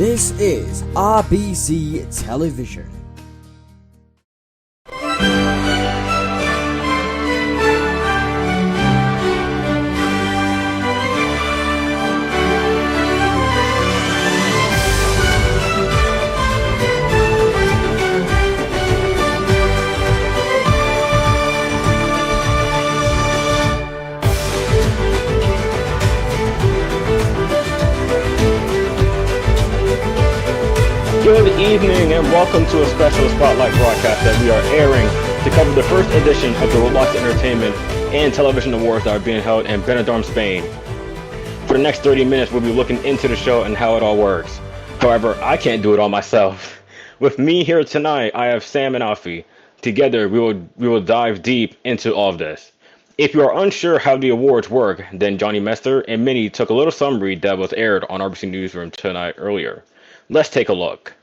This is RBC Television. Good evening and welcome to a special spotlight broadcast that we are airing to cover the first edition of the Roblox Entertainment and Television Awards that are being held in Benidorm, Spain. For the next 30 minutes, we'll be looking into the show and how it all works. However, I can't do it all myself. With me here tonight, I have Sam and Alfie. Together, we will dive deep into all of this. If you are unsure how the awards work, then Johnny Mester and Minnie took a little summary that was aired on RBC Newsroom tonight earlier. Let's take a look.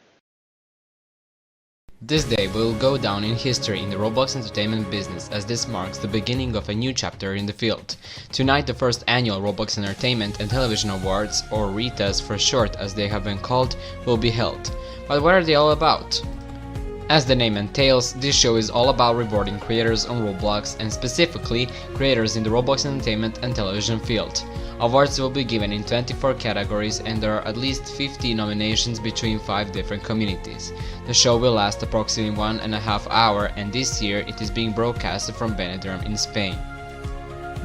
This day will go down in history in the Roblox entertainment business, as this marks the beginning of a new chapter in the field. Tonight, the first annual Roblox Entertainment and Television Awards, or RETAS for short as they have been called, will be held. But what are they all about? As the name entails, this show is all about rewarding creators on Roblox, and specifically creators in the Roblox entertainment and television field. Awards will be given in 24 categories, and there are at least 50 nominations between 5 different communities. The show will last approximately 1.5 hours, and this year it is being broadcasted from Benidorm in Spain.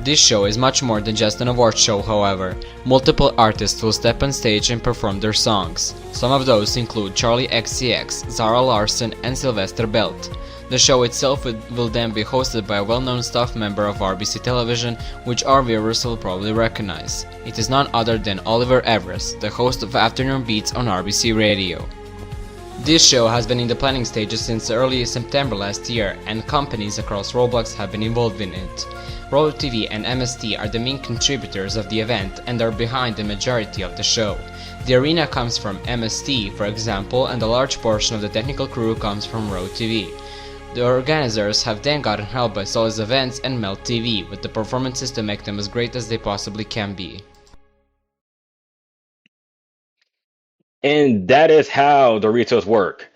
This show is much more than just an award show, however. Multiple artists will step on stage and perform their songs. Some of those include Charlie XCX, Zara Larsson and Sylvester Belt. The show itself will then be hosted by a well-known staff member of RBC Television, which our viewers will probably recognize. It is none other than Oliver Everest, the host of Afternoon Beats on RBC Radio. This show has been in the planning stages since early September last year, and companies across Roblox have been involved in it. RoTV and MST are the main contributors of the event and are behind the majority of the show. The arena comes from MST, for example, and a large portion of the technical crew comes from RoTV. The organizers have then gotten help by Solis Events and Melt TV, with the performances to make them as great as they possibly can be. And that is how the RETAs work.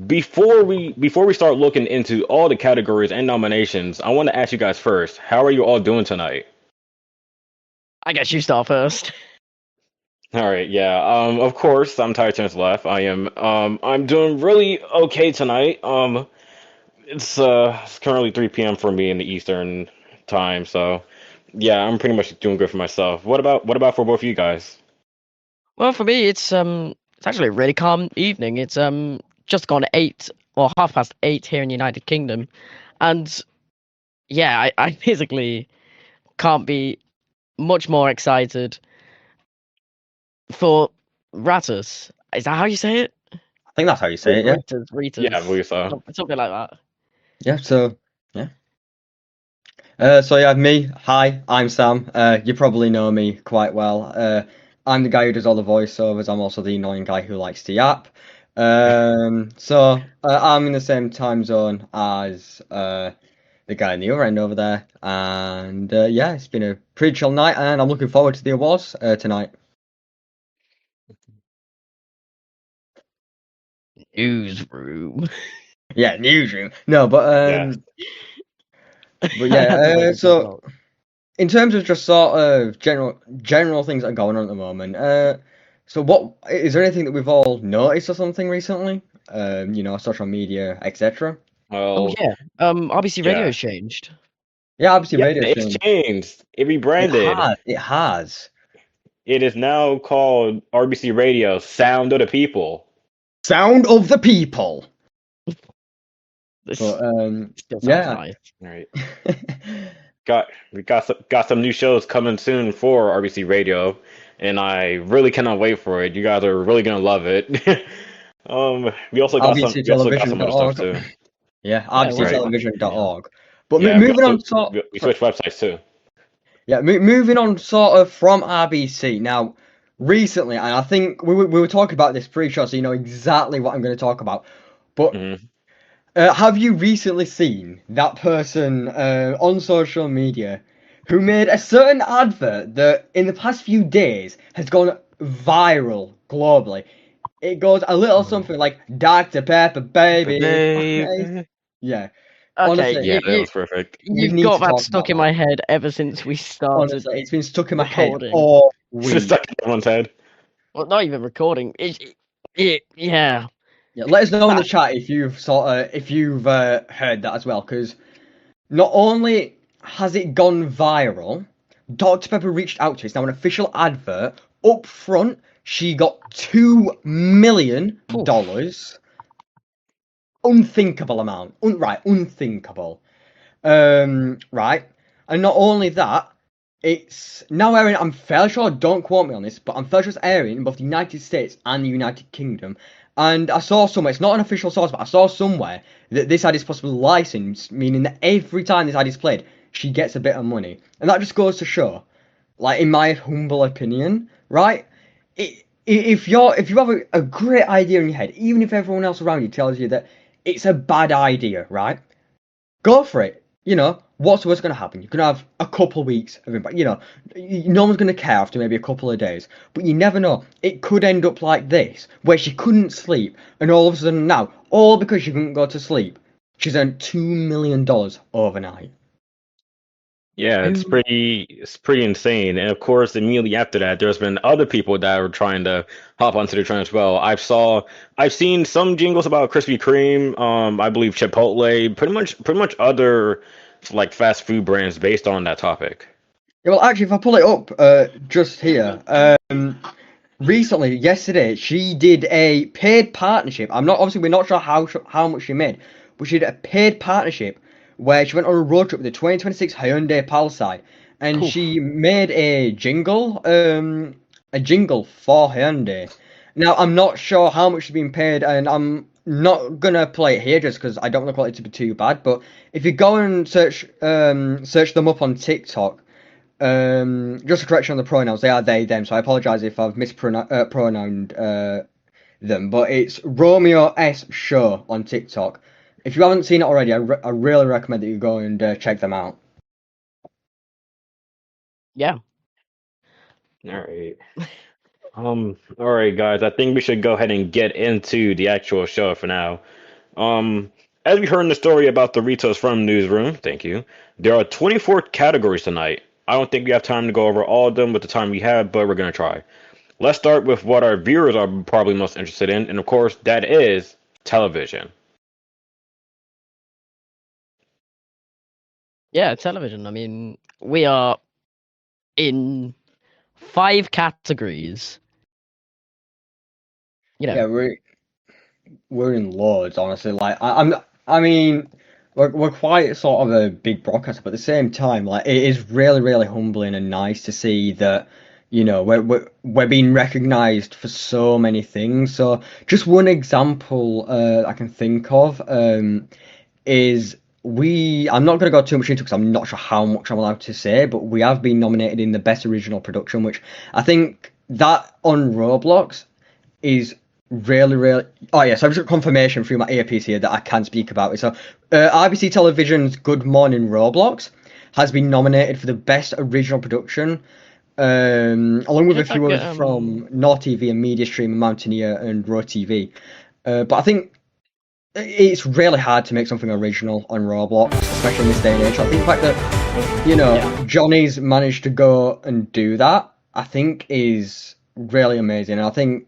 Before we start looking into all the categories and nominations, I want to ask you guys first, how are you all doing tonight? I guess you start first. All right, yeah. Of course, I'm Ty Turns Left. I'm doing really okay tonight. It's currently 3 p.m. for me in the Eastern time, so yeah, I'm pretty much doing good for myself. What about for both of you guys? Well, for me, it's actually a really calm evening. It's just gone 8 or 8:30 here in the United Kingdom, and yeah, I physically can't be much more excited for RETAS. Is that how you say it? I think that's how you say it, yeah. RETAS. Yeah, I believe so. Something like that. Yeah, so, yeah. Me, hi, I'm Sam. You probably know me quite well. I'm the guy who does all the voiceovers. I'm also the annoying guy who likes to yap. I'm in the same time zone as the guy in the other end over there. And yeah, it's been a pretty chill night, and I'm looking forward to the awards tonight. Newsroom. Yeah, newsroom. No, but yeah. So in terms of just sort of general things that are going on at the moment, so what is there anything that we've all noticed or something recently? Social media, etc. Well, Oh yeah. RBC Radio has changed. Yeah, RBC Radio it's changed. It rebranded. It has. It is now called RBC Radio, Sound of the People. Sound of the People. This But, still sounds yeah. nice. All right. We got some new shows coming soon for RBC Radio, and I really cannot wait for it. You guys are really gonna love it. We also got some other stuff too. Yeah, rbctelevision.org. But Yeah, moving on, we switched websites too. Yeah, moving on sort of from RBC now. Recently, and I think we were talking about this pre-show, so you know exactly what I'm going to talk about. But have you recently seen that person on social media who made a certain advert that in the past few days has gone viral globally? It goes a little something like Dr. Pepper, baby. Babe. Yeah, Okay, honestly, Yeah, that was perfect. we you've need got to that talk stuck about in that. my head ever since we started Honestly, it's been stuck in my head recording. all It's week. stuck in everyone's head. Well, not even recording. Yeah. Yeah, let us know in the That- chat if you've heard that as well, because not only has it gone viral, Dr. Pepper reached out to us. It's now an official advert. Up front, she got $2 million. Unthinkable amount. Unthinkable. Right. And not only that, it's now airing. I'm fairly sure, don't quote me on this, but I'm fairly sure it's airing in both the United States and the United Kingdom. And I saw somewhere, it's not an official source, but I saw somewhere that this ad is possibly licensed, meaning that every time this ad is played, she gets a bit of money. And that just goes to show, like, in my humble opinion, right? If you have a great idea in your head, even if everyone else around you tells you that it's a bad idea, right? Go for it. What's going to happen? You're going to have a couple of weeks of impact. No one's going to care after maybe a couple of days. But you never know. It could end up like this, where she couldn't sleep, and all of a sudden now, all because she couldn't go to sleep, she's earned $2 million overnight. Yeah, it's pretty insane. And of course, immediately after that, there's been other people that are trying to hop onto the trend as well. I've seen some jingles about Krispy Kreme, I believe Chipotle, pretty much other like fast food brands based on that topic. Yeah, well, actually, if I pull it up just here, recently, yesterday, she did a paid partnership. We're not sure how much she made, but she did a paid partnership where she went on a road trip with the 2026 Hyundai Palisade, and she made a jingle for Hyundai. Now, I'm not sure how much she's been paid, and I'm not gonna play it here just because I don't want the quality to be too bad. But if you go and search them up on TikTok. Just a correction on the pronouns. They are they, them. So I apologize if I've mispronounced them. But it's Romeo S Show on TikTok. If you haven't seen it already, I really recommend that you go and check them out. Yeah. All right. All right, guys. I think we should go ahead and get into the actual show for now. Um, as we heard in the story about the RETAs from Newsroom, thank you. There are 24 categories tonight. I don't think we have time to go over all of them with the time we have, but we're gonna try. Let's start with what our viewers are probably most interested in, and of course, that is television. Yeah, television. I mean, we are in 5 categories. Yeah, we're in loads, honestly. Like I mean, we're quite sort of a big broadcaster, but at the same time, like it is really, really humbling and nice to see that, we're being recognised for so many things. So just one example I can think of is I'm not going to go too much into because I'm not sure how much I'm allowed to say, but we have been nominated in the best original production, which I think that on Roblox is really, really. Oh yeah, so I've just got confirmation through my earpiece here that I can speak about it. So, RBC Television's Good Morning Roblox has been nominated for the best original production, along with a It's few like, others from Nor TV and Media Stream, Mountaineer, and Ro TV. But I think it's really hard to make something original on Roblox, especially in this day and age. I think the fact that Johnny's managed to go and do that, I think, is really amazing. And I think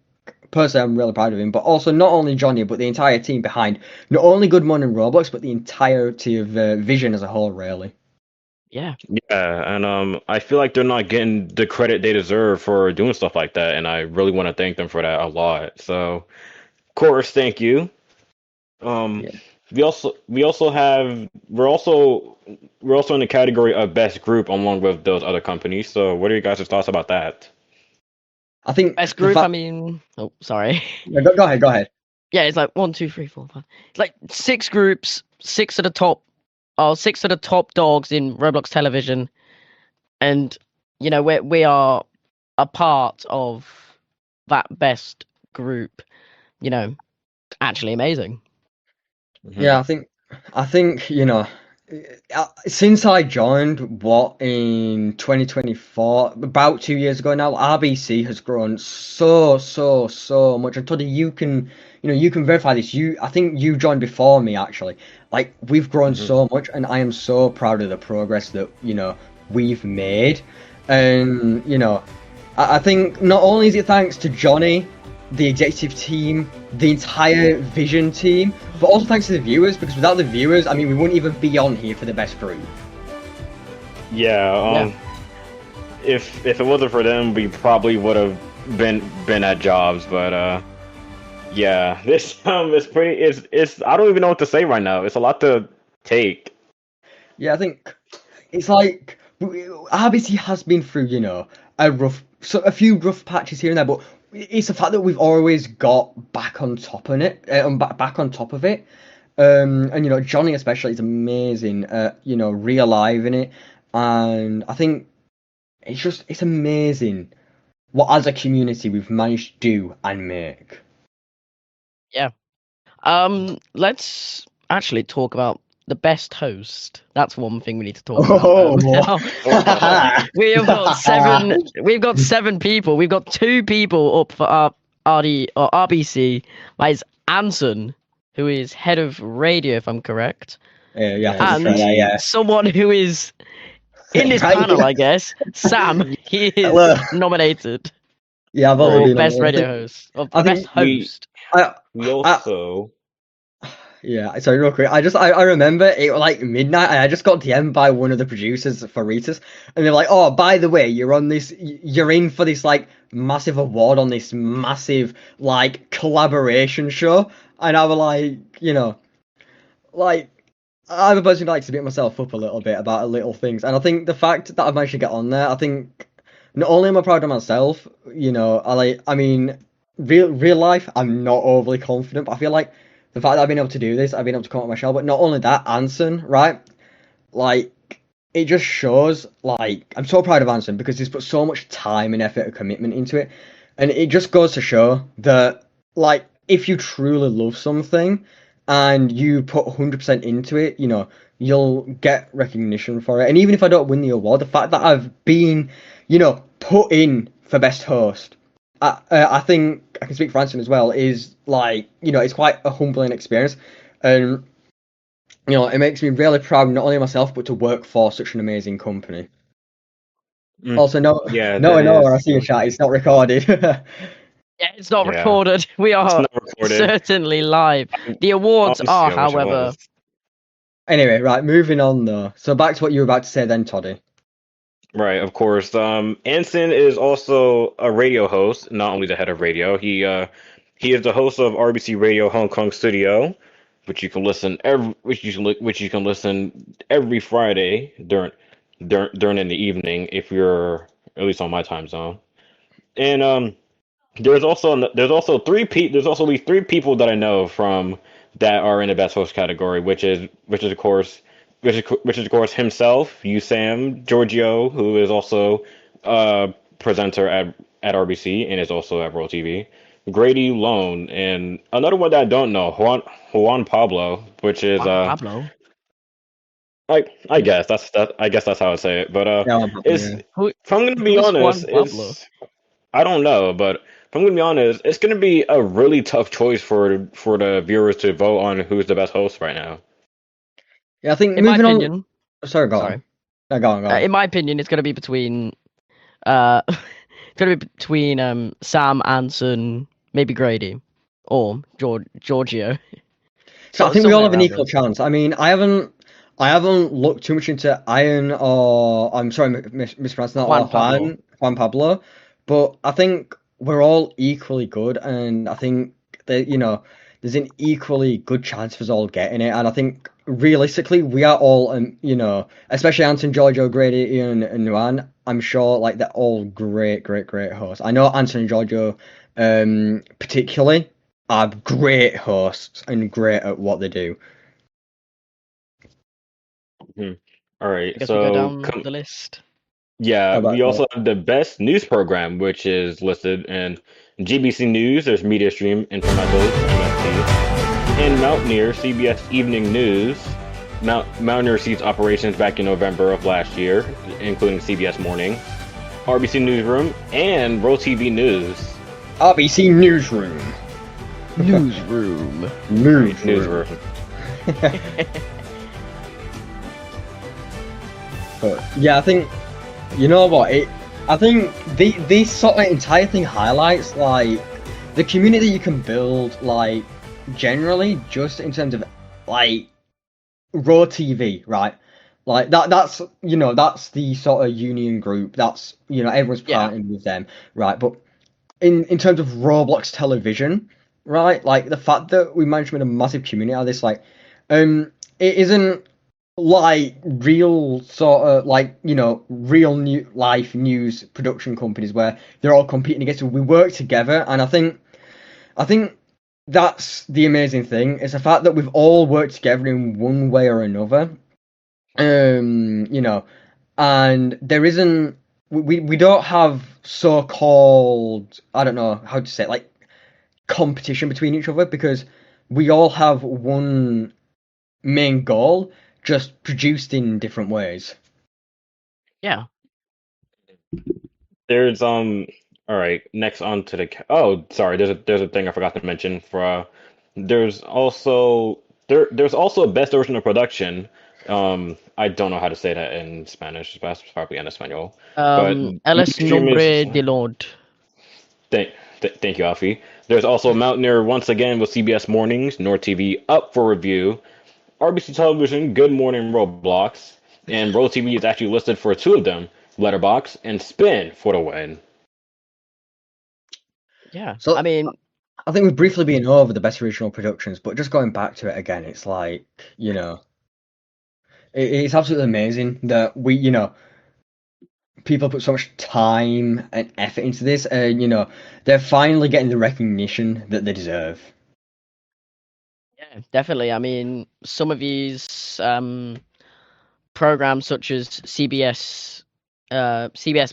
personally, I'm really proud of him. But also, not only Johnny, but the entire team behind not only Good Morning Roblox, but the entirety of Vision as a whole, really. Yeah. Yeah, and I feel like they're not getting the credit they deserve for doing stuff like that, and I really want to thank them for that a lot. So, of course, thank you. Um, Yeah. we're also in the category of best group along with those other companies. So, what are your guys' thoughts about that? I think Best the group, I fact. mean, oh, sorry. Yeah, go ahead, go ahead. Yeah, it's like 1, 2, 3, 4, 5. It's like 6 groups, 6 of the top, 6 of the top dogs in Roblox television, and we are a part of that best group. Actually amazing. Mhm. Yeah, I think since I joined, what, in 2024, about 2 years ago now, RBC has grown so much. And Toddy, you can verify this. I think you joined before me actually. Like, we've grown Mhm. so much, and I am so proud of the progress that we've made. And I think not only is it thanks to Johnny, the executive team, the entire Vision team, but also thanks to the viewers, because without the viewers, I mean, we wouldn't even be on here for the best group. Yeah. If it wasn't for them, we probably would have been at jobs. But yeah, this is pretty. It's I don't even know what to say right now. It's a lot to take. Yeah, I think it's like RBC has been through, a few rough patches here and there, but it's the fact that we've always got back on top of it, back on top of it. And Johnny especially is amazing at realiving it, and I think it's amazing what as a community we've managed to do and make. Let's actually talk about the best host. That's one thing we need to talk Oh. about. We've got 7 people. We've got 2 people up for RBC. That is Anson, who is head of radio, if I'm correct, Yeah, and yeah. someone who is in this Right, panel, yeah. I guess. Sam, he is Hello. nominated Yeah, I've for already best nominated. radio host, or I best think host. We also. Yeah, sorry, real quick. I remember it was like midnight, and I just got DM'd by one of the producers for RETAS, and they're like, "Oh, by the way, you're in for this like massive award on this massive like collaboration show," and I was like, like I'm a person who likes to beat myself up a little bit about little things, and I think the fact that I've managed to get on there, I think not only am I proud of myself, I mean, real life, I'm not overly confident, but I feel like the fact that I've been able to do this, I've been able to come out of my shell. But not only that, Anson, right? Like, it just shows, like, I'm so proud of Anson because he's put so much time and effort and commitment into it. And it just goes to show that, like, if you truly love something and you put 100% into it, you'll get recognition for it. And even if I don't win the award, the fact that I've been, put in for best host, I think I can speak for Anson as well, is like, it's quite a humbling experience. And, it makes me really proud, not only of myself, but to work for such an amazing company. Also, no, I see your chat, it's not recorded. Yeah, it's not Yeah. recorded. We are not recorded. certainly live. The awards Obviously, I are, wish it however. was. Anyway, right, moving on though. So back to what you were about to say then, Toddy. Right, of course. Anson is also a radio host, not only the head of radio. He is the host of RBC Radio Hong Kong Studio, which you can listen every Friday during in the evening if you're at least on my time zone. And there's also at least 3 people that I know from that are in the best host category, which is of course himself, Sam, Giorgio, who is also a presenter at RBC and is also at Royal TV, Grady Lone, and another one that I don't know, Juan Pablo, which is Pablo. I guess that's how I say it. But if I'm gonna be Who's honest, Juan Pablo? I don't know, but if I'm gonna be honest, it's gonna be a really tough choice for the viewers to vote on who's the best host right now. Yeah, I think In my moving opinion, on. Sorry, go sorry. on. No, go on. In my opinion, it's going to be between, it's going to be between Sam, Anson, maybe Grady, or Giorgio. So I think we all have an somewhere equal around chance. I mean, I haven't looked too much into Iron or I'm sorry, mispronouncing that, or Juan Pablo, but I think we're all equally good, and I think that there's an equally good chance for us all getting it, and I think realistically we are all, especially Anton, Giorgio, Grady, Ian, and Nuan. I'm sure like they're all great hosts. I know Anton and Giorgio, particularly, are great hosts and great at what they do. All right, I guess so we go down the list. Yeah, How about we also have the best news program, which is listed in GBC News. There's Media Stream, Informativos, MFT, and Mountaineer, CBS Evening News, Mountaineer ceased operations back in November of last year, including CBS Morning, RBC Newsroom, and RoTV News. RBC Newsroom. Newsroom. Newsroom. But yeah, I think you know what I think this sort of entire thing highlights like the community you can build like generally just in terms of like raw TV, right? Like that's you know that's the sort of union group that's you know everyone's partnering with them, right? But in terms of Roblox television, right? Like the fact that we managed to make a massive community out of this, like it isn't like real sort of like you know real new life news production companies where they're all competing against us. We work together, and I think that's the amazing thing. It's the fact that we've all worked together in one way or another. You know, and there isn't we don't have so-called I don't know how to say it, like competition between each other because we all have one main goal, just produced in different ways. Yeah. There's all right, next on to the oh sorry, there's a thing I forgot to mention for there's also there's also a best version of production. I don't know how to say that in Spanish, but it's probably in Espanol. But El streamers, nombre de Lord. thank you, Alfie. There's also Mountaineer once again with CBS Mornings, North TV up for review, RBC Television, Good Morning Roblox, and RoTV is actually listed for two of them, Letterbox and Spin for the win. Yeah. So I mean, I think we've briefly been over the best original productions, but just going back to it again, it's like you know, it's absolutely amazing that we you know people put so much time and effort into this, and you know they're finally getting the recognition that they deserve. yeah, definitely. I mean, some of these programs such as CBS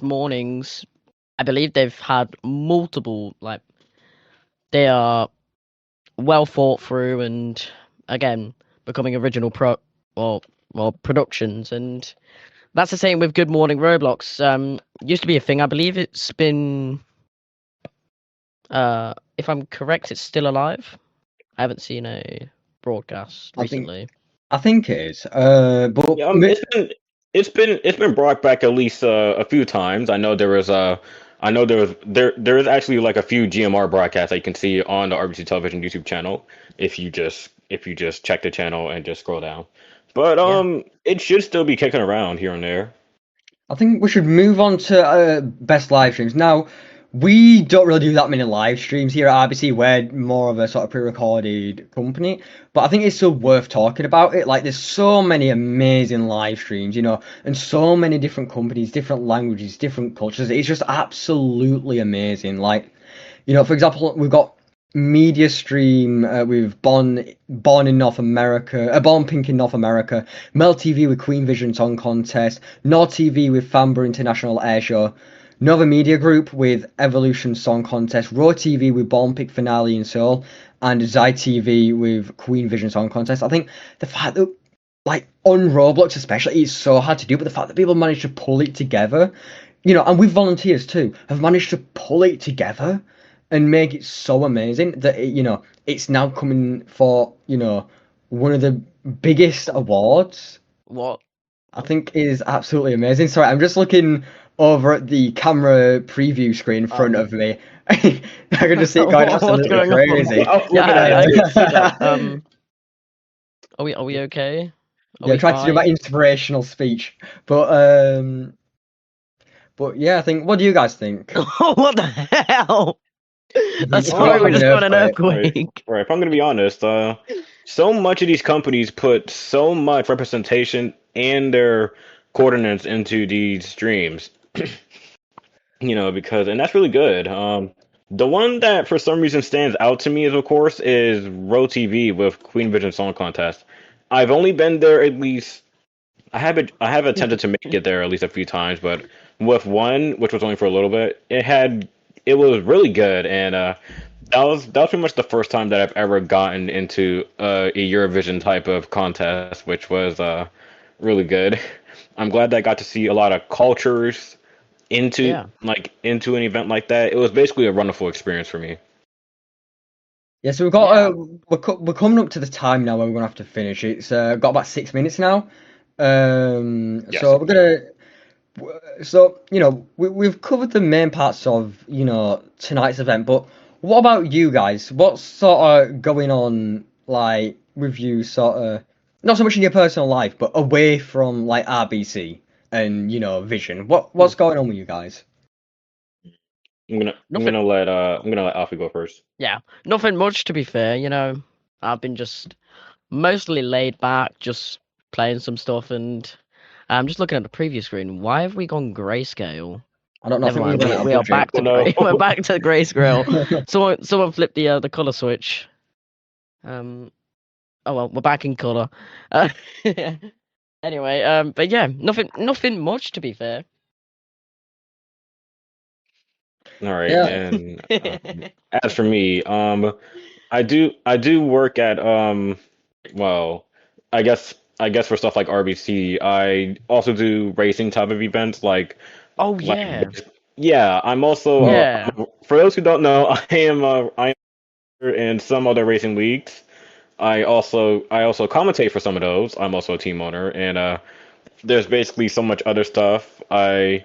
Mornings, I believe they've had multiple like they are well thought through and again becoming original productions, and that's the same with Good Morning Roblox. Used to be a thing. I believe it's been if I'm correct, it's still alive. I haven't seen a broadcast recently. I think it is. But Yeah, it's been brought back at least a few times. I know there is actually like a few GMR broadcasts that you can see on the RBC Television YouTube channel if you just check the channel and just scroll down. But it should still be kicking around here and there. I think we should move on to best live streams. Now, we don't really do that many live streams here at RBC. We're more of a sort of pre-recorded company, but I think it's still worth talking about it. Like, there's so many amazing live streams, you know, and so many different companies, different languages, different cultures. It's just absolutely amazing. Like, you know, for example, we've got Media Stream with Born in North America, Born Pink in North America, Mel TV with Queen Vision Song Contest, Nord TV with Famba International Air Show, Nova Media Group with Evolution Song Contest, Raw TV with Born Pink Finale in Seoul, and Zai TV with Queen Vision Song Contest. I think the fact that, like, on Roblox especially, it's so hard to do, but the fact that people manage to pull it together, you know, and with volunteers too, have managed to pull it together and make it so amazing that it, you know, it's now coming for, you know, one of the biggest awards. What? I think is absolutely amazing. Sorry, I'm just looking over at the camera preview screen in front of me. I can just see it going absolutely going crazy. Yeah, I can see that. Are we okay? Yeah, I tried to do my inspirational speech, but yeah, I think. What do you guys think? What the hell? That's Oh, why we just got an earthquake. earthquake. Right, if I'm gonna be honest, so much of these companies put so much representation and their coordinates into these streams. You know, and that's really good. The one that for some reason stands out to me is, of course, is RoTV with Queen Vision Song Contest. I've only been there at least. I have attempted to make it there at least a few times, but with one, which was only for a little bit, it was really good, and that was pretty much the first time that I've ever gotten into a Eurovision type of contest, which was really good. I'm glad that I got to see a lot of cultures into Yeah. into an event like that. It was basically a wonderful experience for me. Yeah, so we've got Yeah. we're coming up to the time now where we're gonna have to finish. It's got about 6 minutes now. Yes. So we're gonna. So we've covered the main parts of tonight's event, but what about you guys? What's sort of going on like with you, sort of not so much in your personal life, but away from like RBC and Vision? What's going on with you guys? I'm Nothing. gonna let Alfie go first. Yeah, nothing much to be fair. I've been just mostly laid back, just playing some stuff, and I'm just looking at the preview screen. Why have we gone grayscale? I don't know. I Never think mind. we've run out of We are budget. back to Oh, no. we're back to grayscale. Someone flipped the color switch. Oh well, we're back in color. Anyway, but yeah, nothing much to be fair. All right, Yeah. and as for me, I do work at well, I guess for stuff like RBC, I also do racing type of events Oh like yeah, yeah. I'm also yeah. for those who don't know, I am in some other racing leagues. I also commentate for some of those. I'm also a team owner, and there's basically so much other stuff. There's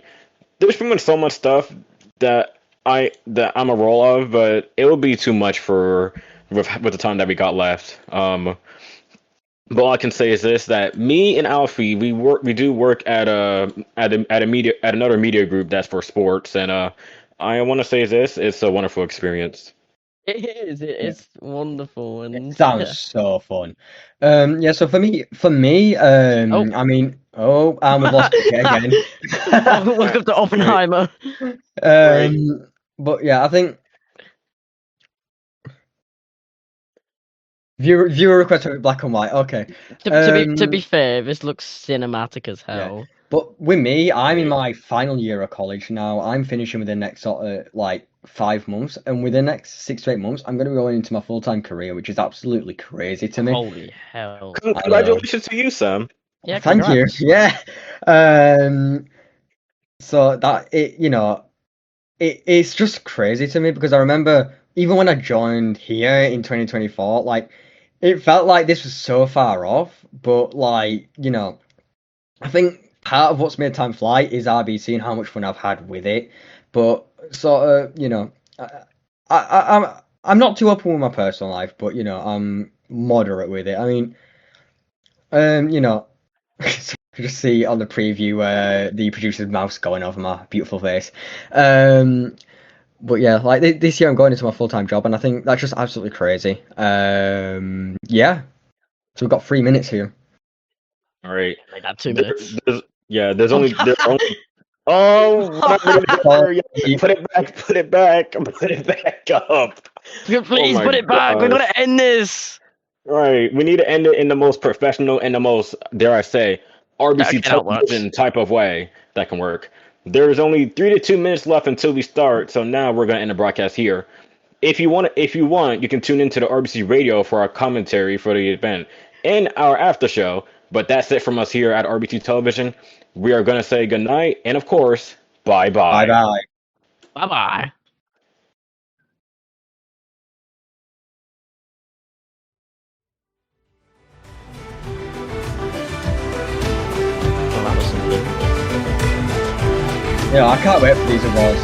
pretty much so much stuff that I'm a role of, but it would be too much for with the time that we got left. But all I can say is this: that me and Alfie, we do work at another media group that's for sports, and I want to say this: it's a wonderful experience. It is. It is wonderful, It and sounds so fun. Yeah, so for me, Oh. I mean, and we've lost it again. welcome to Oppenheimer. But yeah, I think viewer request for black and white. Okay. To be fair, this looks cinematic as hell. But with me, I'm in my final year of college now. I'm finishing within the next sort of like 5 months, and within the next 6 to 8 months, I'm going to be going into my full-time career, which is absolutely crazy to me. Holy hell! Congratulations to you, Sam. Yeah, Thank you. congrats. Yeah. So that it's just crazy to me because I remember even when I joined here in 2024, like it felt like this was so far off, but like, I think part of what's made time fly is RBC and how much fun I've had with it. But sort of, I'm not too open with my personal life, but I'm moderate with it. I mean, so you can just see on the preview the producer's mouse going over my beautiful face. But yeah, like this year I'm going into my full-time job, and I think that's just absolutely crazy. Yeah. So we've got 3 minutes here. All right. Like that 2 minutes. There's only oh, whatever. Put it back up. Please my put it back. We're gosh. gonna end this. Right, we need to end it in the most professional and the most, dare I say, RBC cannot work. television type of way that can work. There's only 3 to 2 minutes left until we start, so now we're gonna end the broadcast here. If you want, you can tune into the RBC radio for our commentary for the event and our after show. But that's it from us here at RBC Television. We are gonna say goodnight and, of course, bye bye. Bye bye. Bye bye. Well, that was something. Yeah, I can't wait for these awards.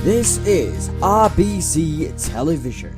This is RBC Television.